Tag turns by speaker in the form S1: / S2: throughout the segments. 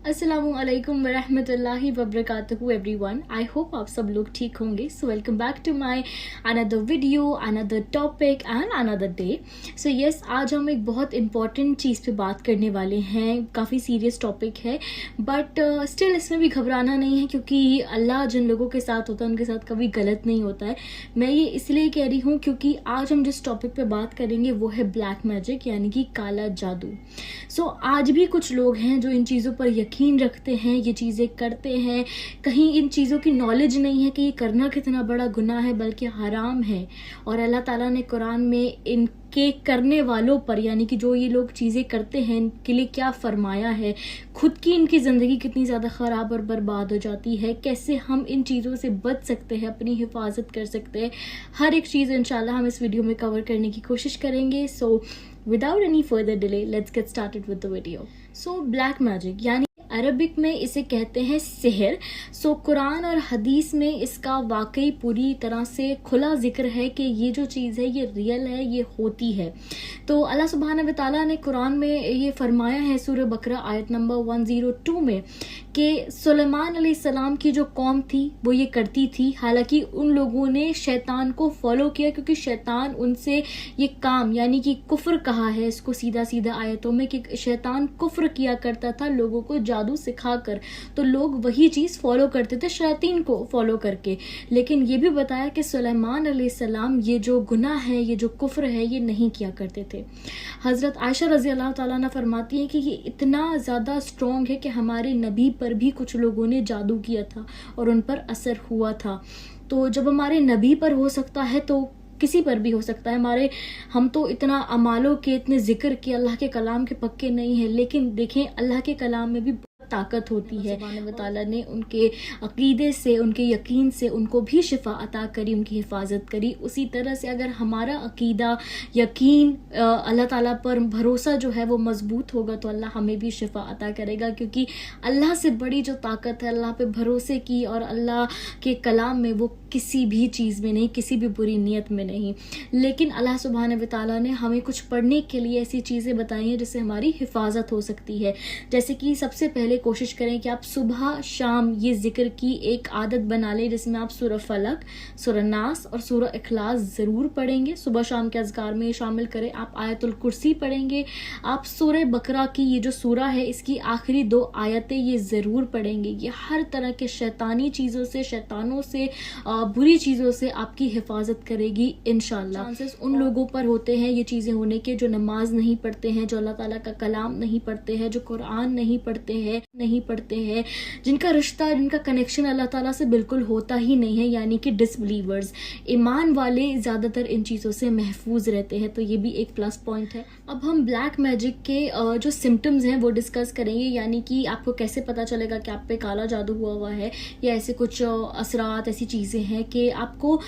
S1: अस्सलामुअलैकुम वरहमतुल्लाहि वबरकातुहू everyone. I hope आप सब लोग ठीक होंगे। So welcome back to my another video, another topic and another day. So yes, आज हम एक बहुत इंपॉर्टेंट चीज़ पे बात करने वाले हैं। काफ़ी सीरियस टॉपिक है बट स्टिल इसमें भी घबराना नहीं है, क्योंकि अल्लाह जिन लोगों के साथ होता है उनके साथ कभी गलत नहीं होता है। मैं ये इसलिए कह रही हूँ क्योंकि आज हम जिस टॉपिक पे बात करेंगे वो है ब्लैक मैजिक, यानी कि काला जादू। सो आज भी कुछ लोग हैं जो इन चीज़ों पर यकीन रखते हैं, ये चीज़ें करते हैं। कहीं इन चीज़ों की नॉलेज नहीं है कि ये करना कितना बड़ा गुनाह है, बल्कि हराम है। और अल्लाह ताला ने कुरान में इनके करने वालों पर, यानी कि जो ये लोग चीज़ें करते हैं, इनके लिए क्या फरमाया है। खुद की इनकी ज़िंदगी कितनी ज़्यादा ख़राब और बर्बाद हो जाती है, कैसे हम इन चीज़ों से बच सकते हैं, अपनी हिफाजत कर सकते हैं। हर एक चीज़ इंशाल्लाह हम इस वीडियो में कवर करने की कोशिश करेंगे। सो without any further delay, let's get started with the video. So black magic यानी अरबिक में इसे कहते हैं सिहर। सो कुरान और हदीस में इसका वाकई पूरी तरह से खुला जिक्र है कि ये जो चीज़ है ये रियल है, ये होती है। तो अल्लाह सुब्हानहू व तआला ने कुरान में ये फरमाया है सूरह बकरा आयत नंबर 102 में कि सुलेमान अलैहिस्सलाम की जो कौम थी वो ये करती थी। हालांकि उन लोगों ने शैतान को फॉलो किया, क्योंकि शैतान उनसे ये काम, यानी कि कुफ्र कहा है इसको सीधा सीधा आयतों में, कि शैतान कुफ्र किया करता था लोगों को जादू सिखाकर। तो लोग वही चीज़ फॉलो करते थे शैतान को फॉलो करके। लेकिन ये भी बताया कि सुलेमान अलैहिस्सलाम ये जो गुनाह है, ये जो कुफ्र है, ये नहीं किया करते थे। हज़रत आयशा रज़ी अल्लाह ताला ने फरमाती है कि ये इतना ज़्यादा स्ट्रॉन्ग है कि हमारे नबी पर भी कुछ लोगों ने जादू किया था और उन पर असर हुआ था। तो जब हमारे नबी पर हो सकता है तो किसी पर भी हो सकता है। हम तो इतना अमालों के, इतने जिक्र के, अल्लाह के कलाम के पक्के नहीं है, लेकिन देखें अल्लाह के कलाम में भी ताकत होती है। सुब्हान ताला ने उनके अकीदे से, उनके यकीन से उनको भी शिफा अता करी, उनकी हिफाजत करी। उसी तरह से अगर हमारा अकीदा, यकीन, अल्लाह ताला पर भरोसा जो है वो मजबूत होगा तो अल्लाह हमें भी शिफा अता करेगा, क्योंकि अल्लाह से बड़ी जो ताकत है अल्लाह पे भरोसे की, और अल्लाह के कलाम में वो किसी भी चीज़ में नहीं, किसी भी बुरी नीयत में नहीं। लेकिन अल्लाह सुब्हान ताला ने हमें कुछ पढ़ने के लिए ऐसी चीज़ें बताई हैं जिससे हमारी हिफाजत हो सकती है। जैसे कि सबसे पहले कोशिश करें कि आप सुबह शाम ये जिक्र की एक आदत बना लें, जिसमें आप सूरह फलक, सूरह नास और सूरह इखलास ज़रूर पढ़ेंगे। सुबह शाम के अज़कार में शामिल करें। आप आयतुल कुर्सी पढ़ेंगे। आप सूरह बकरा की ये जो सूरह है इसकी आखिरी 2 आयतें ये ज़रूर पढ़ेंगे। ये हर तरह के शैतानी चीज़ों से, शैतानों से, बुरी चीज़ों से आपकी हिफाजत करेगी इंशाल्लाह। चांसेस उन लोगों पर होते हैं ये चीज़ें होने के जो नमाज नहीं पढ़ते हैं, जो अल्लाह ताला का कलाम नहीं पढ़ते हैं, जो कुरान नहीं पढ़ते हैं, जिनका रिश्ता, जिनका कनेक्शन अल्लाह ताला से बिल्कुल होता ही नहीं है, यानी कि डिसबिलीवर्स। ईमान वाले ज़्यादातर इन चीज़ों से महफूज रहते हैं, तो ये भी एक प्लस पॉइंट है। अब हम ब्लैक मैजिक के जो सिम्टम्स हैं वो डिस्कस करेंगे, यानी कि आपको कैसे पता चलेगा कि आप पे काला जादू हुआ है, या ऐसे कुछ असरात, ऐसी चीज़ें हैं कि आपको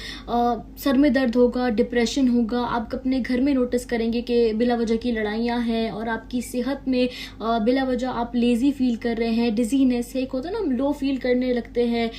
S1: सर में दर्द होगा, डिप्रेशन होगा, आप अपने घर में नोटिस करेंगे कि बिला वजह की लड़ाइयाँ हैं, और आपकी सेहत में बिला वजह आप लेज़ी फील कर रहे हैं, डिजीनेस है, एक होता है ना हम लो फील करने लगते हैं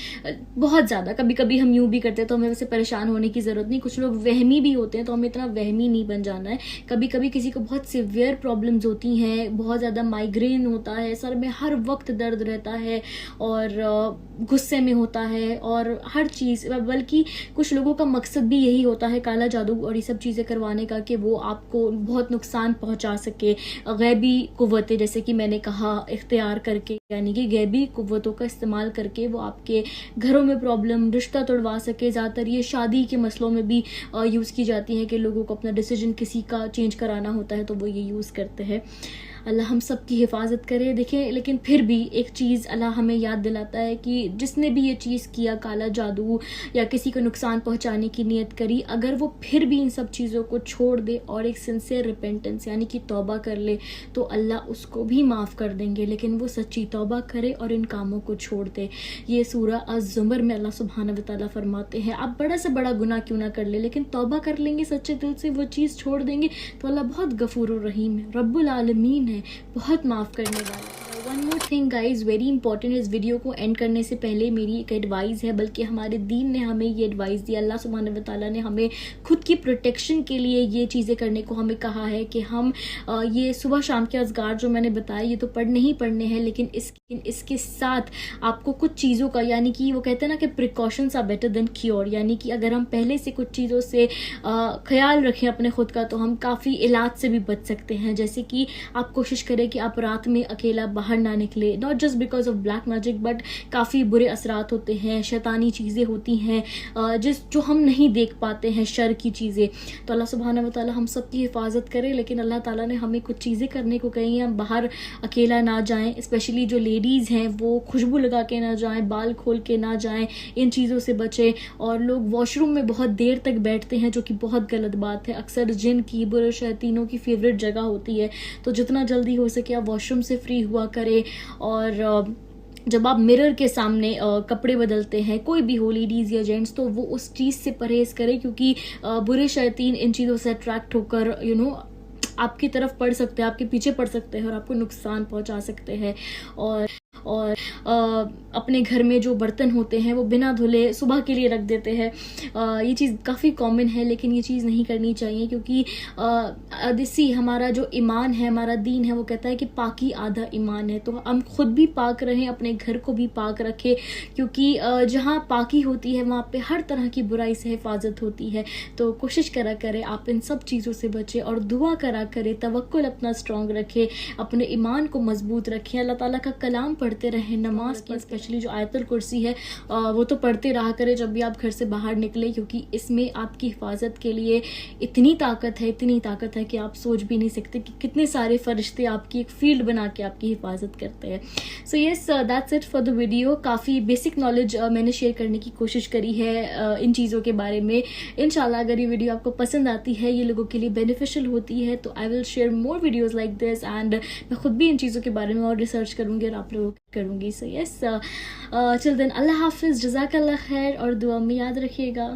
S1: बहुत ज़्यादा। कभी कभी हम यूँ भी करते हैं, तो हमें वैसे परेशान होने की ज़रूरत नहीं। कुछ लोग वहमी भी होते हैं, तो हमें इतना वहमी नहीं बन जाना है। कभी कभी किसी को बहुत सिवियर प्रॉब्लम्स होती हैं, बहुत ज़्यादा माइग्रेन होता है, सर में हर वक्त दर्द रहता है, और गुस्से में होता है, और हर चीज़, बल्कि कुछ लोगों का मकसद भी यही होता है काला जादू और ये सब चीज़ें करवाने का, कि वो आपको बहुत नुकसान पहुँचा सके। गैबी कुव्वतें, जैसे कि मैंने कहा, इख्तियार करके, यानी कि गैबी कुव्वतों का इस्तेमाल करके वो आपके घरों में प्रॉब्लम, रिश्ता तोड़वा सके। ज़्यादातर ये शादी के मसलों में भी यूज़ की जाती है, कि लोगों को अपना डिसीजन किसी का चेंज कराना होता है तो वो ये यूज़ करते हैं। अल्लाह हम सब की हिफाजत करे। देखें, लेकिन फिर भी एक चीज़ अल्लाह हमें याद दिलाता है कि जिसने भी ये चीज़ किया, काला जादू या किसी को नुकसान पहुंचाने की नीयत करी, अगर वो फिर भी इन सब चीज़ों को छोड़ दे और एक सिंसियर रिपेंटेंस, यानी कि तौबा कर ले, तो अल्लाह उसको भी माफ़ कर देंगे। लेकिन वो सच्ची तौबा करे और इन कामों को छोड़ दे। ये सूरह अज़-ज़ुमर में अल्लाह सुब्हानहू व तआला फरमाते हैं, आप बड़ा से बड़ा गुनाह क्यों ना कर ले, लेकिन तौबा कर लेंगे सच्चे दिल से, वो चीज़ छोड़ देंगे, तो अल्लाह बहुत गफूर रहीम है, रब्बुल आलमीन है, बहुत माफ़ करने वाला है। One more thing guys very important, इस वीडियो को एंड करने से पहले मेरी एक एडवाइस है, बल्कि हमारे दीन ने हमें ये एडवाइस दी, अल्लाह सुब्हानहू व तआला ने हमें खुद की प्रोटेक्शन के लिए ये चीज़ें करने को हमें कहा है कि हम ये सुबह शाम के अज़गार जो मैंने बताए ये तो पढ़ने ही पढ़ने हैं, लेकिन इसके साथ आपको कुछ चीज़ों का, यानी कि वो कहते हैं ना कि precautions are better than cure, यानी कि अगर हम पहले से कुछ चीज़ों से ख्याल रखें अपने खुद का तो हम काफ़ी इलाज से भी बच सकते हैं। जैसे कि आप कोशिश करें कि आप रात में अकेला बाहर ना निकले, not just because of black magic, but काफ़ी बुरे असरात होते हैं, शैतानी चीज़ें होती हैं जो हम नहीं देख पाते हैं, शर की चीज़ें। तो अल्लाह सुब्हानहू व तआला हम सब की हिफाजत करे, लेकिन अल्लाह ताला ने हमें कुछ चीज़ें करने को कही हैं, हम बाहर अकेला ना जाएं, स्पेशली जो लेडीज़ हैं वो खुशबू लगा के ना जाएं, बाल खोल के ना जाएं, इन चीज़ों से बचें। और लोग वॉशरूम में बहुत देर तक बैठते हैं जो कि बहुत गलत बात है, अक्सर जिन की, बुरे शैतानों की फेवरेट जगह होती है, तो जितना जल्दी हो सके आप वॉशरूम से फ्री हुआ करें। और जब आप मिरर के सामने कपड़े बदलते हैं, कोई भी हो, लेडीज़ या जेंट्स, तो वो उस चीज़ से परहेज़ करें, क्योंकि बुरे शैतान इन चीज़ों से अट्रैक्ट होकर आपकी तरफ पड़ सकते हैं, आपके पीछे पड़ सकते हैं और आपको नुकसान पहुंचा सकते हैं। और अपने घर में जो बर्तन होते हैं वो बिना धुले सुबह के लिए रख देते हैं। ये चीज़ काफ़ी कॉमन है, लेकिन ये चीज़ नहीं करनी चाहिए, क्योंकि देसी हमारा जो ईमान है, हमारा दीन है, वो कहता है कि पाकी आधा ईमान है। तो हम खुद भी पाक रहें, अपने घर को भी पाक रखें, क्योंकि जहाँ पाकी होती है वहाँ पे हर तरह की बुराई से हिफाजत होती है। तो कोशिश करा करें आप इन सब चीज़ों से बचें और दुआ करा करें, तवक्कुल अपना स्ट्रॉन्ग रखें, अपने ईमान को मजबूत रखें, अल्लाह ताला का कलाम पढ़ते रहें, नमाज की स्पेशली जो आयतुल कुर्सी है वो तो पढ़ते रहा करें जब भी आप घर से बाहर निकले, क्योंकि इसमें आपकी हिफाजत के लिए इतनी ताकत है कि आप सोच भी नहीं सकते कि कितने सारे फरिश्ते आपकी एक फील्ड बना के आपकी हिफाजत करते हैं। So yes, that's it for the video. काफ़ी बेसिक नॉलेज मैंने शेयर करने की कोशिश करी है इन चीज़ों के बारे में। इंशाल्लाह अगर ये वीडियो आपको पसंद आती है, ये लोगों के लिए बेनिफिशियल होती है, तो I will share more videos like this, and मैं खुद भी इन चीज़ों के बारे में और रिसर्च करूँगी और आप लोगों करूँगी। सो यस, चिल देन, अल्लाह हाफिज़, जज़ाकल्लाह खैर, और दुआ में याद रखिएगा।